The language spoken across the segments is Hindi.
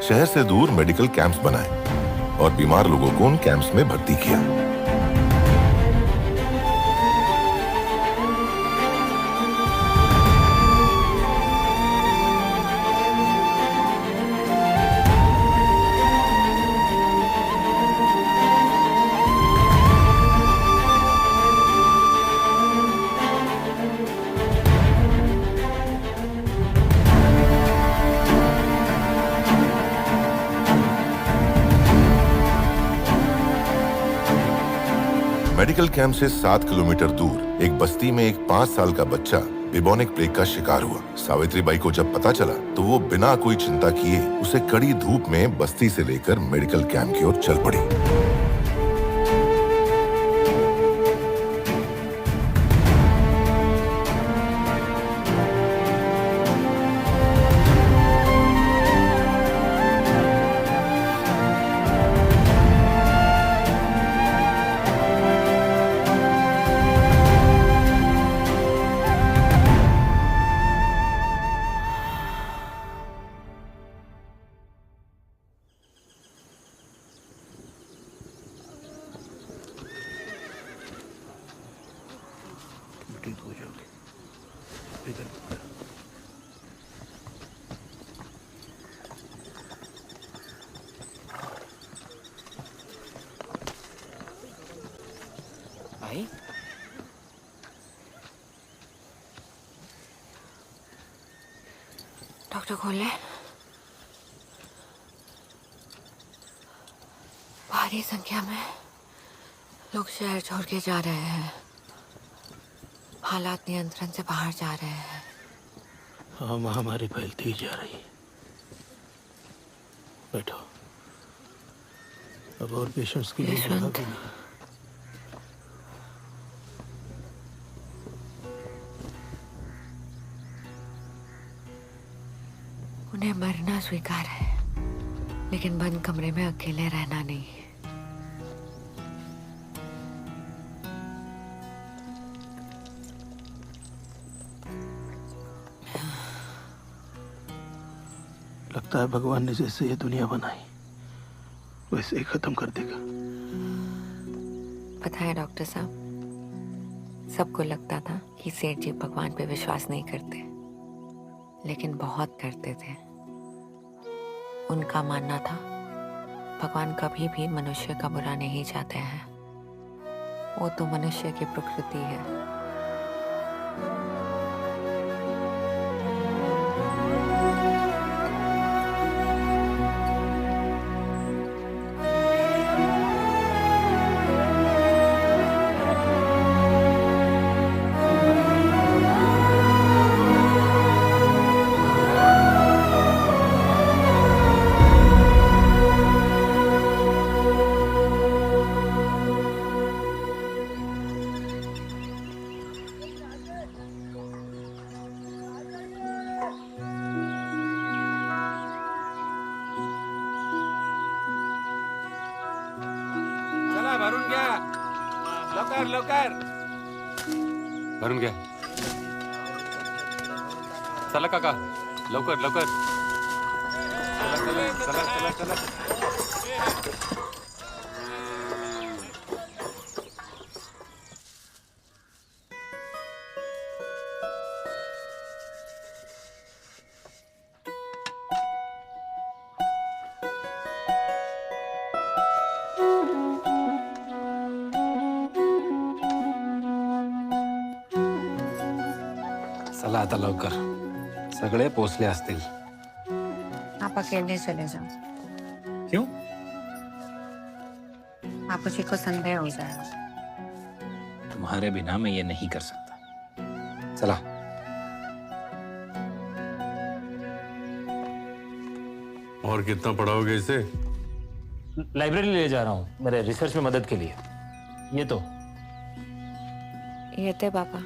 शहर से दूर मेडिकल कैंप्स बनाए और बीमार लोगों को उन कैंप्स में भर्ती किया। मेडिकल कैंप से 7 किलोमीटर दूर एक बस्ती में एक 5 साल का बच्चा बिबोनिक प्लेग का शिकार हुआ। सावित्रीबाई को जब पता चला तो वो बिना कोई चिंता किए उसे कड़ी धूप में बस्ती से लेकर मेडिकल कैंप की ओर चल पड़ी। ठीक हो जाओगे। इधर भाई डॉक्टर खोले। भारी संख्या में लोग शहर छोड़ के जा रहे हैं। हालात नियंत्रण से बाहर जा रहे हैं। हाँ, महामारी फैलती ही जा रही है। बैठो। अब और पेशेंट्स के लिए जगह भी नहीं। उन्हें मरना स्वीकार है, लेकिन बंद कमरे में अकेले रहना नहीं। लगता है भगवान ने जैसे ये दुनिया बनाई वैसे ही खत्म कर देगा। पता है डॉक्टर साहब, सबको लगता था कि सेठ जी भगवान पे विश्वास नहीं करते, लेकिन बहुत करते थे। उनका मानना था भगवान कभी भी मनुष्य का बुरा नहीं चाहते हैं। वो तो मनुष्य की प्रकृति है। भरून घ्या लवकर लवकर भरून घ्या चला काका लवकर लवकर चला चला चला चला चला चला आता लवकर सगळे पोचले असतील। आप अकेले चले जाओ। क्यों? बापूजी को संदेह हो जाएगा। तुम्हारे बिना मैं ये नहीं कर सकता। चला और कितना पढ़ाओगे इसे? लाइब्रेरी ले जा रहा हूँ मेरे रिसर्च में मदद के लिए। ये तो ये थे पापा।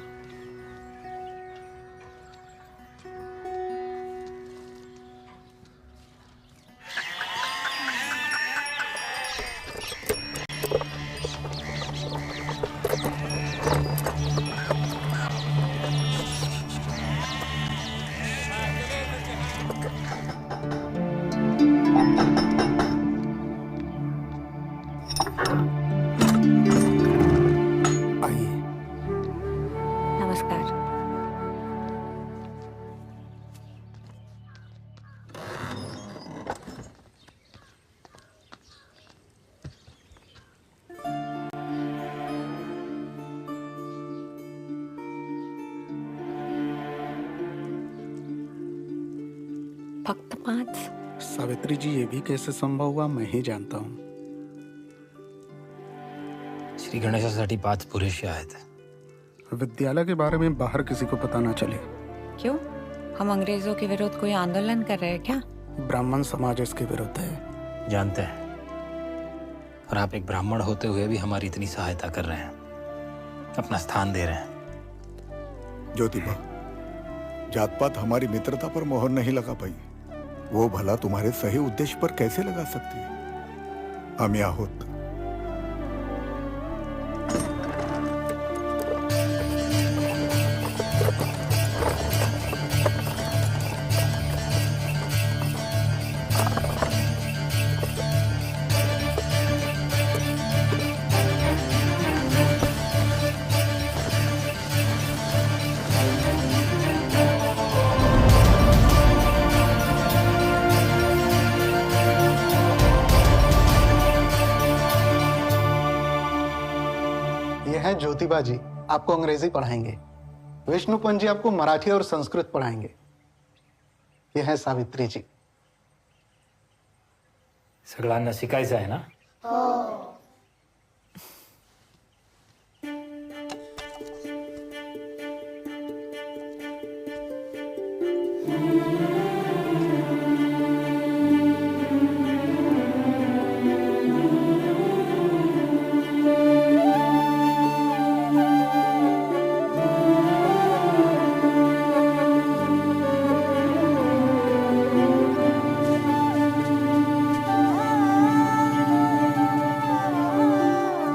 फक्त 5? सावित्री जी, ये भी कैसे संभव हुआ मैं ही जानता हूँ। श्री गणेशासाठी 5 पुरेसे आहेत. विद्यालय के बारे में बाहर किसी को पता ना चले. क्यों? हम अंग्रेजों के विरुद्ध कोई आंदोलन कर रहे हैं क्या? ब्राह्मण समाज इसके विरुद्ध है. जानते हैं, और आप एक ब्राह्मण होते हुए भी हमारी इतनी सहायता कर रहे हैं, अपना स्थान दे रहे हैं. ज्योतिबा, जात पात हमारी मित्रता पर मोहर नहीं लगा पाई. वो भला तुम्हारे सही उद्देश्य पर कैसे लगा सकती है? हम यहाँ होत. ये हैं ज्योतिबा जी, आपको अंग्रेजी पढ़ाएंगे. विष्णुपंत जी आपको मराठी और संस्कृत पढ़ाएंगे. ये हैं सावित्री जी. सगळ्यांना शिकायचं आहे ना?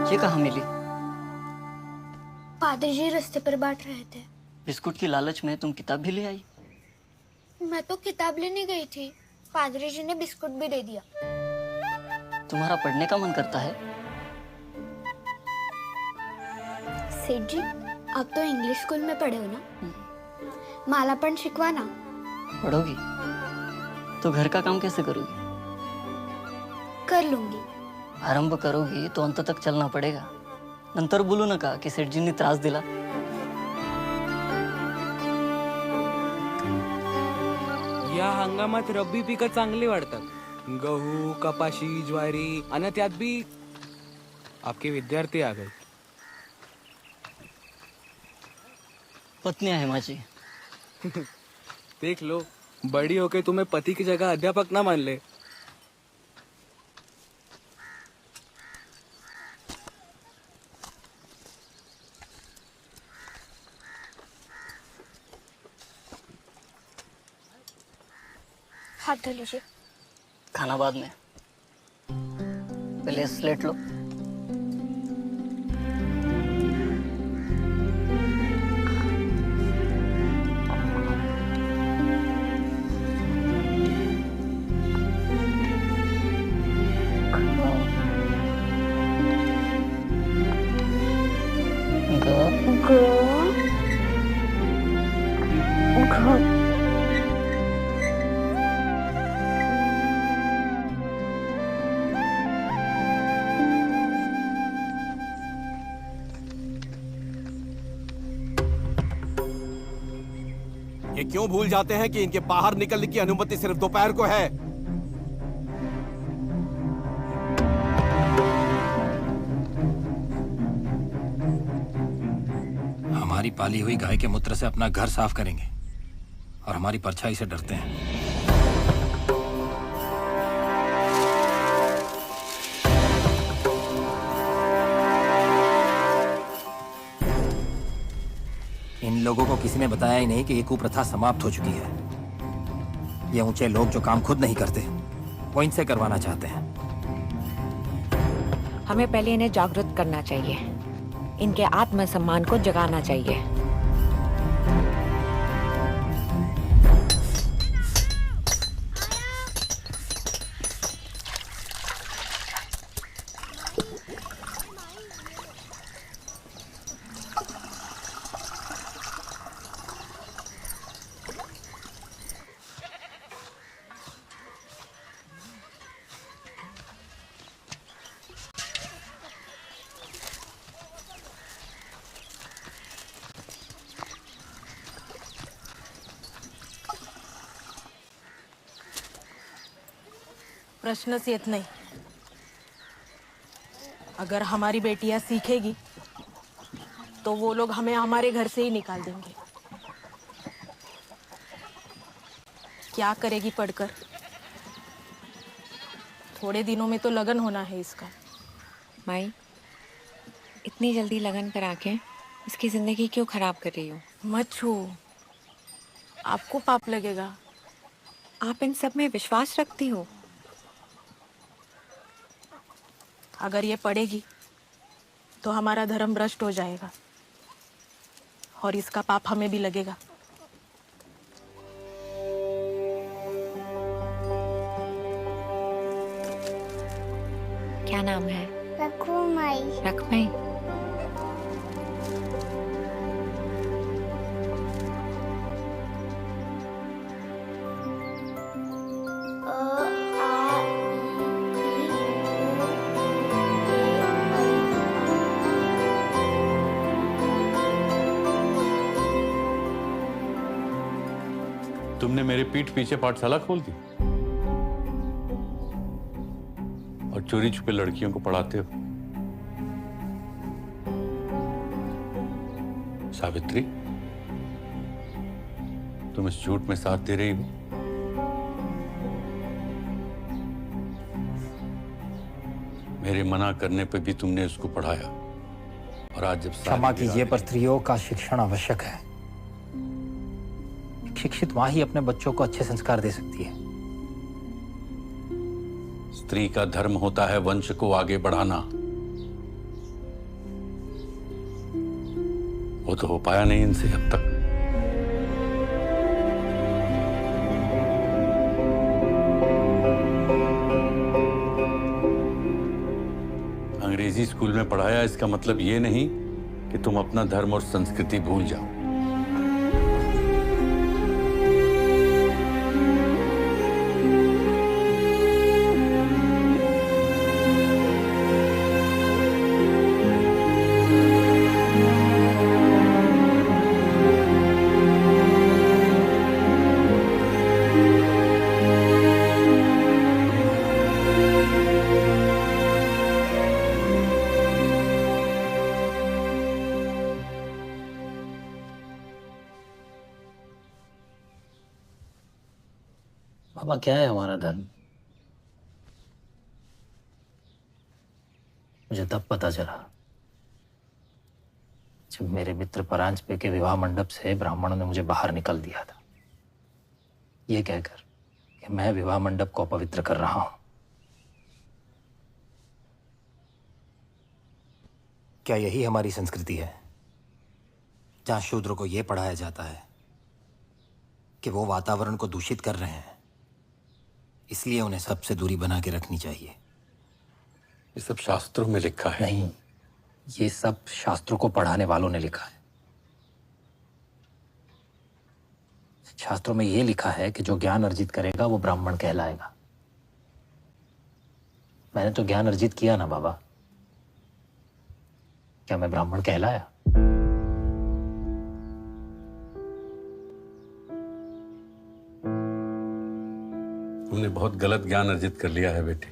ये कहाँ मिली? पादरी जी रास्ते पर बांट रहे थे. बिस्कुट की लालच में तुम किताब भी ले आई? मैं तो किताब लेने गई थी. पादरी जी ने बिस्कुट भी दे दिया. तुम्हारा पढ़ने का मन करता है? सेठ जी, आप तो इंग्लिश स्कूल में पढ़े हो ना? मला पण शिकवा ना. पढ़ोगी तो घर का काम कैसे करोगी? कर लूंगी. आरंभ करोगी तो अंत तक चलना पडेगा. नंतर बोलू नका की सेठजींनी त्रास दिला. या हंगामात रब्बी पिकं चांगली वाढतात. गहू, कपाशी, ज्वारी आणि त्यात भी आपके विद्यार्थी आ गए. पत्नी आहे माझी. देख लो, बड़ी होके तुम्हें पति की जगह अध्यापक ना मान ले. हाथ धो लीजिए. खाना बाद में, पहले स्लेट लो. ये क्यों भूल जाते हैं कि इनके बाहर निकलने की अनुमति सिर्फ दोपहर को है? हमारी पाली हुई गाय के मूत्र से अपना घर साफ करेंगे और हमारी परछाई से डरते हैं. इन लोगों को किसी ने बताया ही नहीं कि ये कुप्रथा समाप्त हो चुकी है. ये ऊंचे लोग जो काम खुद नहीं करते, वो इनसे करवाना चाहते हैं. हमें पहले इन्हें जागरूक करना चाहिए. इनके आत्मसम्मान को जगाना चाहिए. प्रश्नच येत नहीं। अगर हमारी बेटियां सीखेगी तो वो लोग हमें हमारे घर से ही निकाल देंगे। क्या करेगी पढ़कर? थोड़े दिनों में तो लगन होना है इसका। माई, इतनी जल्दी लगन करा के इसकी जिंदगी क्यों खराब कर रही हो? मत छू, आपको पाप लगेगा। आप इन सब में विश्वास रखती हो? अगर ये पढ़ेगी तो हमारा धर्म भ्रष्ट हो जाएगा और इसका पाप हमें भी लगेगा। क्या नाम है? रखुमाई। रखमाई। तुमने मेरे पीठ पीछे पाठशाला खोल दी और चोरी छुपे लड़कियों को पढ़ाते हो। सावित्री, तुम इस झूठ में साथ दे रही हो। मेरे मना करने पर भी तुमने उसको पढ़ाया और आज जब क्षमा कीजिए, पर स्त्रियों का शिक्षण आवश्यक है। शिक्षित माँ ही अपने बच्चों को अच्छे संस्कार दे सकती है। स्त्री का धर्म होता है वंश को आगे बढ़ाना। वो तो हो पाया नहीं इनसे अब तक। अंग्रेजी स्कूल में पढ़ाया इसका मतलब ये नहीं कि तुम अपना धर्म और संस्कृति भूल जाओ। बाबा, क्या है हमारा धर्म? मुझे तब पता चला जब मेरे मित्र परांजपे के विवाह मंडप से ब्राह्मणों ने मुझे बाहर निकल दिया था, ये कहकर कि मैं विवाह मंडप को अपवित्र कर रहा हूं। क्या यही हमारी संस्कृति है, जहां शूद्रों को यह पढ़ाया जाता है कि वो वातावरण को दूषित कर रहे हैं, इसलिए उन्हें सबसे दूरी बना के रखनी चाहिए? ये सब शास्त्रों में लिखा है। नहीं, ये सब शास्त्रों को पढ़ाने वालों ने लिखा है। शास्त्रों में ये लिखा है कि जो ज्ञान अर्जित करेगा वो ब्राह्मण कहलाएगा। मैंने तो ज्ञान अर्जित किया ना बाबा, क्या मैं ब्राह्मण कहलाया? तुमने बहुत गलत ज्ञान अर्जित कर लिया है बेटे।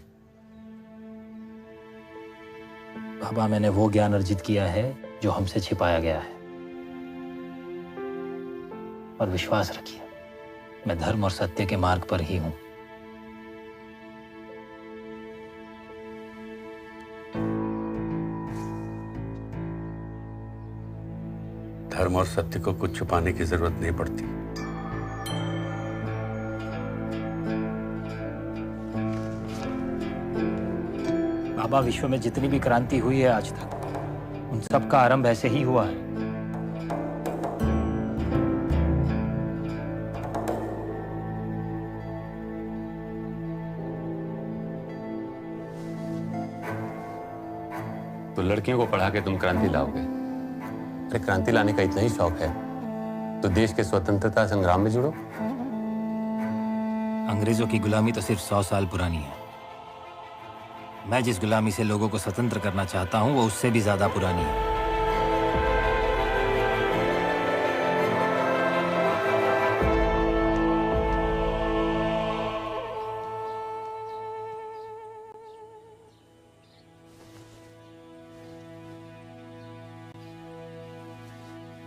बाबा, मैंने वो ज्ञान अर्जित किया है जो हमसे छिपाया गया है। और विश्वास रखिए, मैं धर्म और सत्य के मार्ग पर ही हूं। धर्म और सत्य को कुछ छुपाने की जरूरत नहीं पड़ती। बाबा, विश्व में जितनी भी क्रांति हुई है आज तक, उन सब का आरंभ ऐसे ही हुआ है। तो लड़कियों को पढ़ा के तुम क्रांति लाओगे? अरे क्रांति लाने का इतना ही शौक है तो देश के स्वतंत्रता संग्राम में जुड़ो। अंग्रेजों की गुलामी तो सिर्फ 100 साल पुरानी है। मैं जिस गुलामी से लोगों को स्वतंत्र करना चाहता हूं वो उससे भी ज्यादा पुरानी है।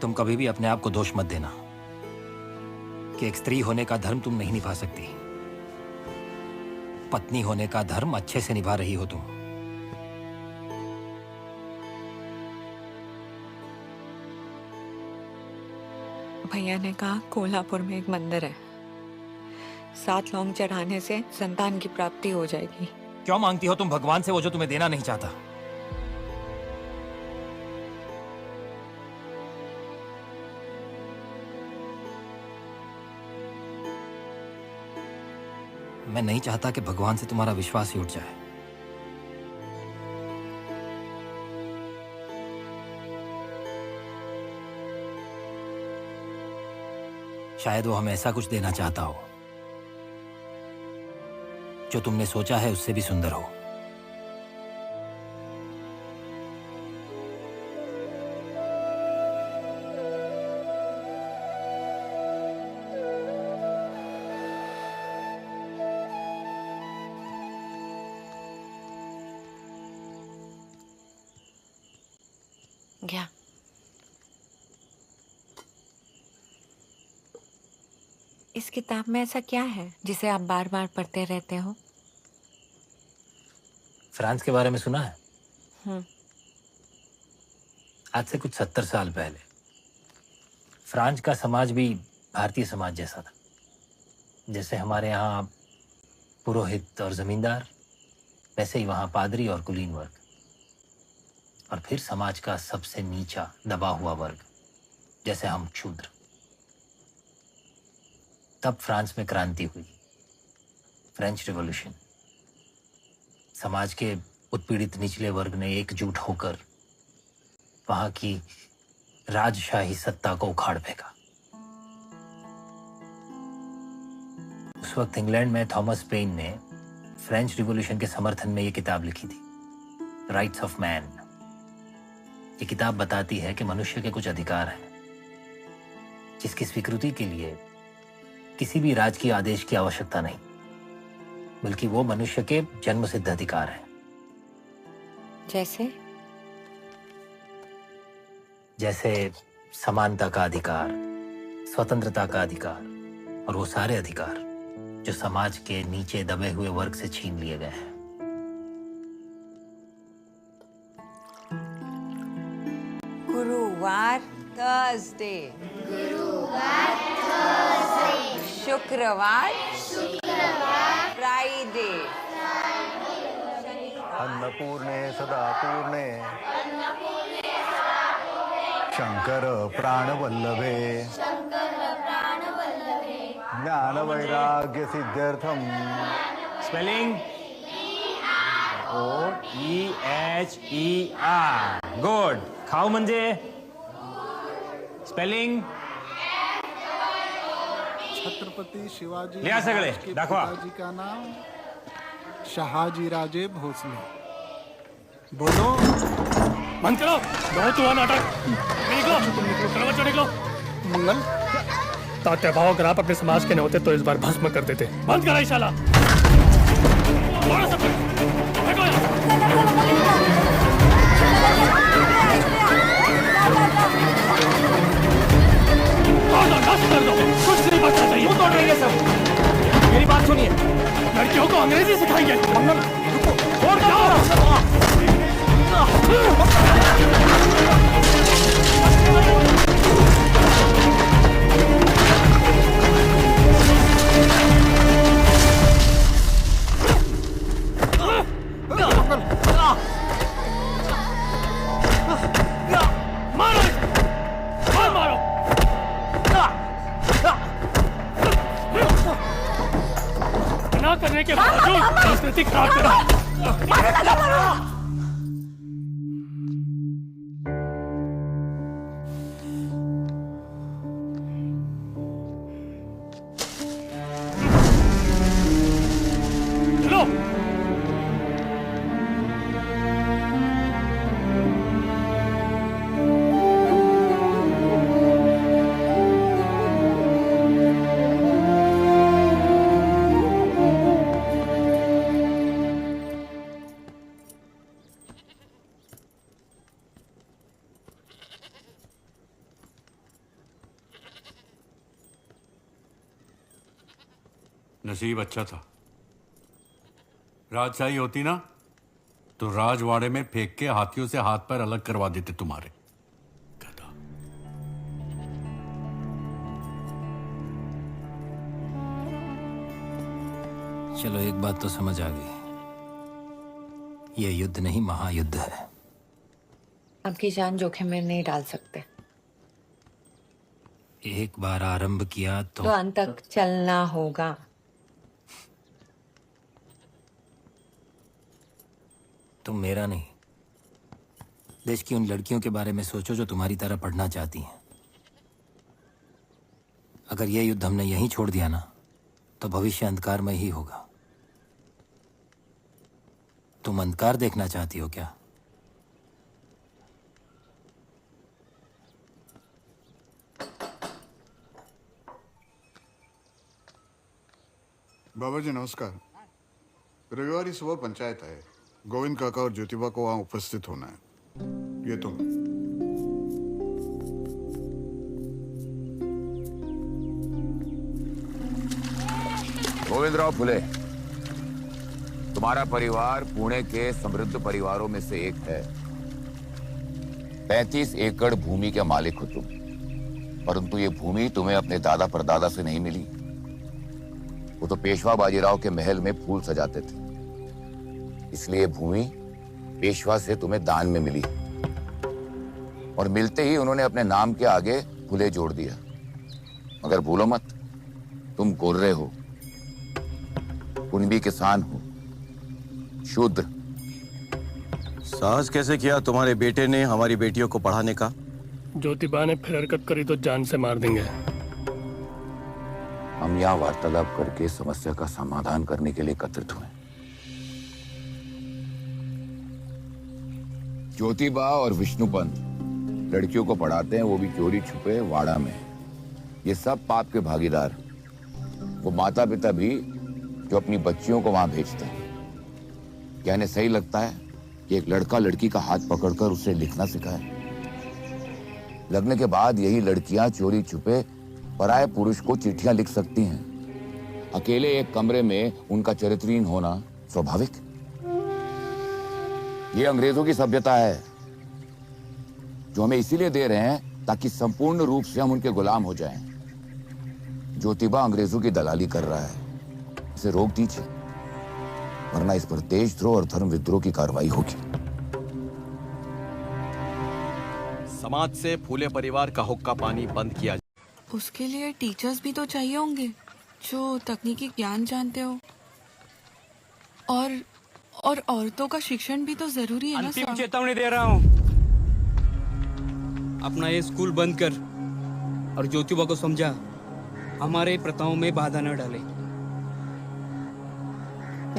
तुम कभी भी अपने आप को दोष मत देना कि एक स्त्री होने का धर्म तुम नहीं निभा सकती। पत्नी होने का धर्म अच्छे से निभा रही हो तुम। भैया ने कहा कोल्हापुर में एक मंदिर है, 7 लौंग चढ़ाने से संतान की प्राप्ति हो जाएगी। क्यों मांगती हो तुम भगवान से वो जो तुम्हें देना नहीं चाहता? मैं नहीं चाहता कि भगवान से तुम्हारा विश्वास ही उठ जाए। शायद वो हमें ऐसा कुछ देना चाहता हो जो तुमने सोचा है उससे भी सुंदर हो। गया। इस किताब में ऐसा क्या है जिसे आप बार बार पढ़ते रहते हो? फ्रांस के बारे में सुना है? आज से कुछ 70 साल पहले फ्रांस का समाज भी भारतीय समाज जैसा था। जैसे हमारे यहाँ पुरोहित और जमींदार, वैसे ही वहाँ पादरी और कुलीन वर्ग, और फिर समाज का सबसे नीचा दबा हुआ वर्ग जैसे हम शूद्र। तब फ्रांस में क्रांति हुई, फ्रेंच रिवॉल्यूशन। समाज के उत्पीड़ित निचले वर्ग ने एकजुट होकर वहां की राजशाही सत्ता को उखाड़ फेंका। उस वक्त इंग्लैंड में थॉमस पेन ने फ्रेंच रिवॉल्यूशन के समर्थन में ये किताब लिखी थी, राइट्स ऑफ मैन। ये किताब बताती है कि मनुष्य के कुछ अधिकार हैं जिसकी स्वीकृति के लिए किसी भी राज की आदेश की आवश्यकता नहीं, बल्कि वो मनुष्य के जन्मसिद्ध अधिकार हैं। जैसे समानता का अधिकार, स्वतंत्रता का अधिकार और वो सारे अधिकार जो समाज के नीचे दबे हुए वर्ग से छीन लिए गए हैं। गुरुवार थर्सडे, शुक्रवार फ्राइडे, अन्नपूर्णे सदा पूर्णे शंकर प्राणवल्लभे ज्ञान वैराग्य सिद्ध्यर्थम। Spelling OEHER। गुड। खाऊ म्हणजे स्पेलिंग छत्रपति शिवाजी लिया सगळे, महाराज के दाखवा। पिताजी का नाम शहाजी राजे भोसले। बोलो। बंद करो, बहुत हुआ नाटक। निकलो, चलो बच्चों निकलो। मंगल तात्या भाव अगर आप अपने समाज के न होते तो इस बार भस्म कर देते। बंद करा शाला। कर दो, कुछ नहीं बचना चाहिए। तोड़ देंगे सब। मेरी बात सुनिए, लड़कियों को अंग्रेजी सिखाएंगे। मंगल और जाओ। करने के बावजूद संस्कृति खराब करा। चलो। नसीब अच्छा था। राजशाही होती ना तो राजवाड़े में फेंक के हाथियों से हाथ पैर अलग करवा देते तुम्हारे। चलो एक बात तो समझ आ गई, यह युद्ध नहीं महायुद्ध है। आपकी जान जोखिम में नहीं डाल सकते। एक बार आरंभ किया तो अंत तक चलना होगा। तुम मेरा नहीं, देश की उन लड़कियों के बारे में सोचो जो तुम्हारी तरह पढ़ना चाहती हैं। अगर यह युद्ध हमने यहीं छोड़ दिया ना तो भविष्य अंधकार में ही होगा। तुम अंधकार देखना चाहती हो क्या? बाबा जी नमस्कार। रविवार सुबह पंचायत है, गोविंद काका और ज्योतिबा को वहां उपस्थित होना है। ये तुम। गोविंदराव फुले, तुम्हारा परिवार पुणे के समृद्ध परिवारों में से एक है। 35 एकड़ भूमि के मालिक हो तुम, परंतु ये भूमि तुम्हें अपने दादा परदादा से नहीं मिली। वो तो पेशवा बाजीराव के महल में फूल सजाते थे, इसलिए भूमि पेशवा से तुम्हें दान में मिली और मिलते ही उन्होंने अपने नाम के आगे फुले जोड़ दिया। मगर भूलो मत, तुम गोर्रे हो, कुणबी किसान हो, शूद्र। साहस कैसे किया तुम्हारे बेटे ने हमारी बेटियों को पढ़ाने का? ज्योतिबा ने फिर हरकत करी तो जान से मार देंगे। हम यहाँ वार्तालाप करके समस्या का समाधान करने के लिए एकत्रित हुए। ज्योतिबा और विष्णुपंत लड़कियों को पढ़ाते हैं, वो भी चोरी छुपे वाड़ा में। ये सब पाप के भागीदार। वो माता पिता भी जो अपनी बच्चियों को वहां भेजते हैं। क्या इन्हें सही लगता है कि एक लड़का लड़की का हाथ पकड़कर उसे लिखना सिखाए? लगने के बाद यही लड़कियां चोरी छुपे पराये पुरुष को चिट्ठियां लिख सकती हैं। अकेले एक कमरे में उनका चरित्रहीन होना स्वाभाविक। ये अंग्रेजों की सभ्यता है जो हमें इसीलिए दे रहे हैं ताकि संपूर्ण रूप से हम उनके गुलाम हो जाएं। ज्योतिबा अंग्रेजों की दलाली कर रहा है, इसे रोक दीजिए, वरना इस पर देशद्रोह और धर्म विद्रोह की कार्रवाई होगी। समाज से फूले परिवार का हुक्का पानी बंद किया। उसके लिए टीचर्स भी तो चाहिए होंगे जो तकनीकी ज्ञान जानते हो, और औरतों का शिक्षण भी तो जरूरी है ना। अंतिम चेतावनी दे रहा हूँ, अपना ये स्कूल बंद कर और ज्योतिबा को समझा हमारे प्रथाओं में बाधा न डाले।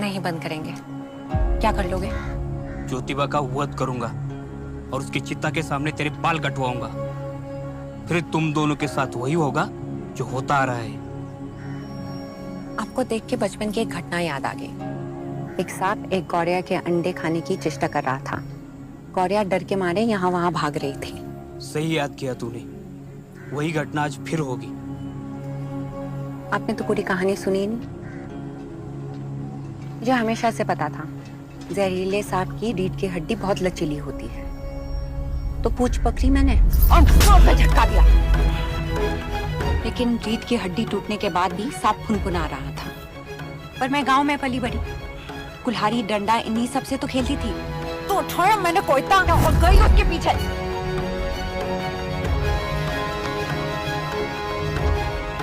नहीं बंद करेंगे। क्या कर लोगे? ज्योतिबा का वध करूंगा और उसकी चिता के सामने तेरे बाल कटवाऊंगा। फिर तुम दोनों के साथ वही होगा जो होता आ रहा है। आपको देख के बचपन की एक घटना याद आ गई। एक सांप एक गौरिया के अंडे खाने की चेष्टा कर रहा था। गौरिया डर के मारे यहाँ वहां भाग रही थी। सही याद किया तूने, वही घटना आज फिर होगी। आपने तो पूरी कहानी सुनी नहीं। मुझे हमेशा से पता था जहरीले सांप की रीढ़ की हड्डी बहुत लचीली होती है, तो पूंछ पकड़ी मैंने और जोर से झटका दिया। लेकिन रीढ़ की हड्डी टूटने के बाद भी सांप फुनफुना रहा था। पर मैं गांव में पली बड़ी, कुल्हाड़ी डंडा इन्हीं सब से तो खेलती थी। तो छोड़ा मैंने कोई तांगा और गई उसके पीछे।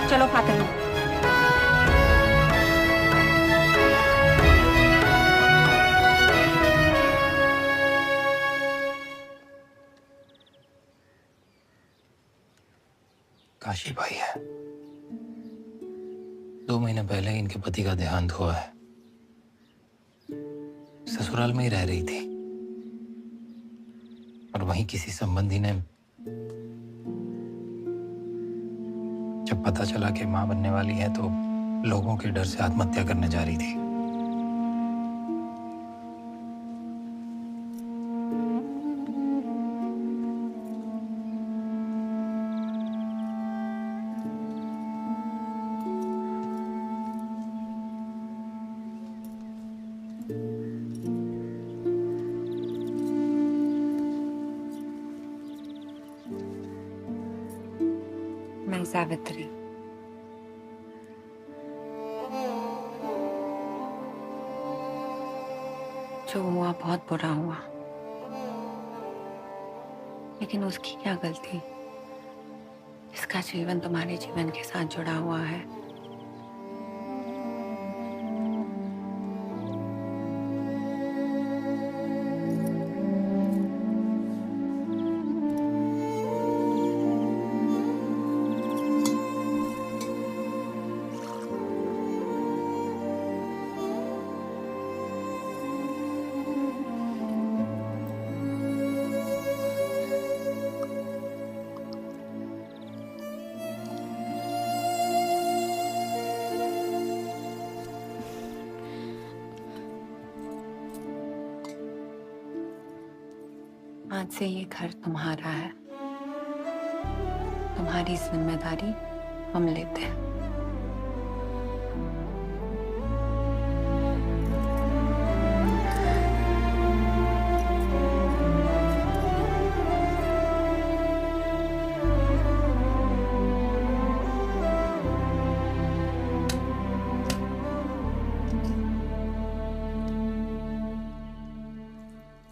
चलो फातिमा। काशी भाई है। 2 महीने पहले इनके पति का देहांत हुआ है। ससुराल में ही रह रही थी और वहीं किसी संबंधी ने जब पता चला कि मां बनने वाली है तो लोगों के डर से आत्महत्या करने जा रही थी। सावित्री। जो हुआ बहुत बुरा हुआ, लेकिन उसकी क्या गलती? इसका जीवन तुम्हारे जीवन के साथ जुड़ा हुआ है। आज से ये घर तुम्हारा है। तुम्हारी जिम्मेदारी हम लेते हैं।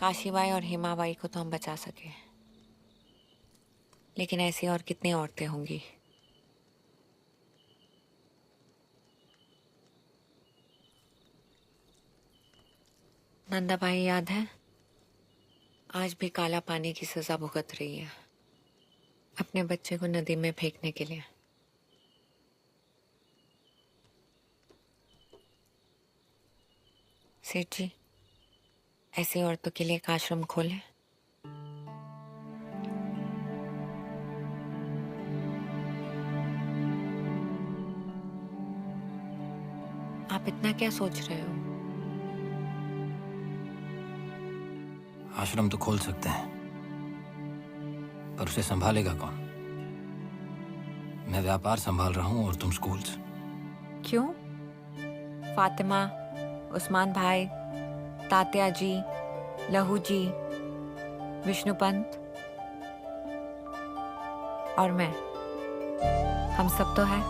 काशीबाई और हेमाबाई को तो हम बचा सके, लेकिन ऐसी और कितनी औरतें होंगी? नंदाबाई याद है? आज भी काला पानी की सजा भुगत रही है अपने बच्चे को नदी में फेंकने के लिए। सेठ जी, ऐसी औरतों के लिए एक आश्रम खोलें। आप इतना क्या सोच रहे हो? आश्रम तो खोल सकते हैं, पर उसे संभालेगा कौन? मैं व्यापार संभाल रहा हूं और तुम स्कूल्स। क्यों? फातिमा, उस्मान भाई, तात्या जी, लहू जी, विष्णु पंत और मैं, हम सब तो हैं।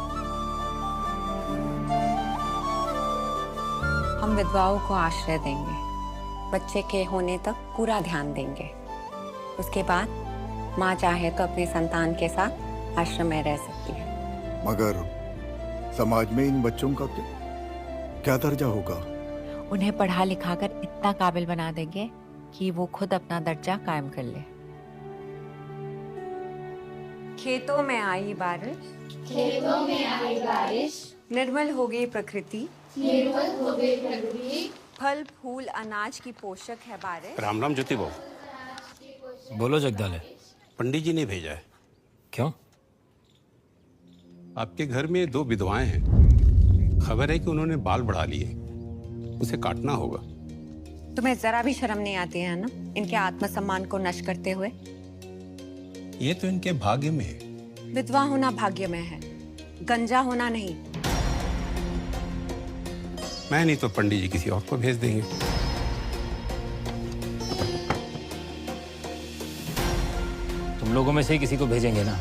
हम विधवाओं को आश्रय देंगे, बच्चे के होने तक पूरा ध्यान देंगे। उसके बाद माँ चाहे तो अपने संतान के साथ आश्रम में रह सकती है। मगर समाज में इन बच्चों का क्या दर्जा होगा? उन्हें पढ़ा लिखा कर इतना काबिल बना देंगे कि वो खुद अपना दर्जा कायम कर ले। खेतों में आई बारिश, खेतों में आई बारिश, निर्मल हो गई प्रकृति, निर्मल हो गई प्रकृति, फल फूल अनाज की पोषक है बारिश। राम राम ज्योति बाबू। बोलो जगदाले। पंडित जी ने भेजा है। क्यों? आपके घर में 2 विधवाएं हैं। खबर है कि उन्होंने बाल बढ़ा लिए, उसे काटना होगा। तुम्हें जरा भी शर्म नहीं आती है ना इनके आत्मसम्मान को नष्ट करते हुए? ये तो इनके भाग्य में है। विधवा होना भाग्य में है, गंजा होना नहीं। मैं नहीं तो पंडित जी किसी और को भेज देंगे। तुम लोगों में से ही किसी को भेजेंगे ना।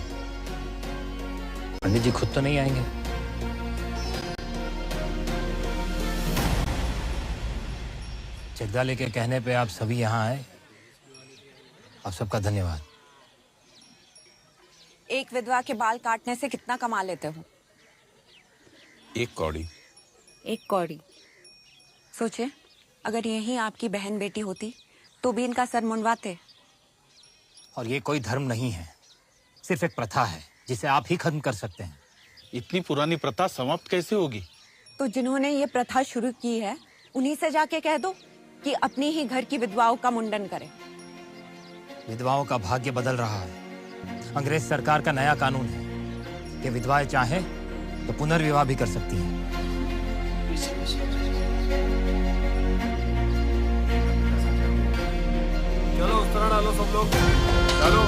पंडित जी खुद तो नहीं आएंगे। जगदाले के कहने पे आप सभी यहाँ आए, आप सबका धन्यवाद। एक विधवा के बाल काटने से कितना कमा लेते हो? 1 कौड़ी। 1 कौड़ी। सोचे, अगर यही आपकी बहन बेटी होती तो भी इनका सर मुंडवाते। और ये कोई धर्म नहीं है, सिर्फ एक प्रथा है जिसे आप ही खत्म कर सकते हैं। इतनी पुरानी प्रथा समाप्त कैसे होगी? तो जिन्होंने ये प्रथा शुरू की है उन्हीं से जाके कह दो कि अपनी ही घर की विधवाओं का मुंडन करें। विधवाओं का भाग्य बदल रहा है। अंग्रेज सरकार का नया कानून है कि विधवाएं चाहे तो पुनर्विवाह भी कर सकती हैं। चलो उस तरह डालो सब लोग, डालो।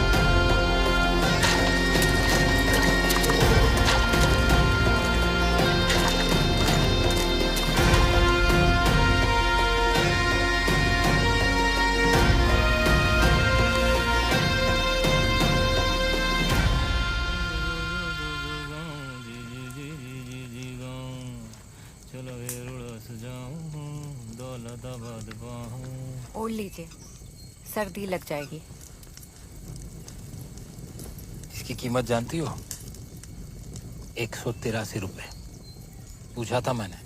ओढ़ लीजिए, सर्दी लग जाएगी। इसकी कीमत जानती हो? 183 रुपए। पूछा था मैंने।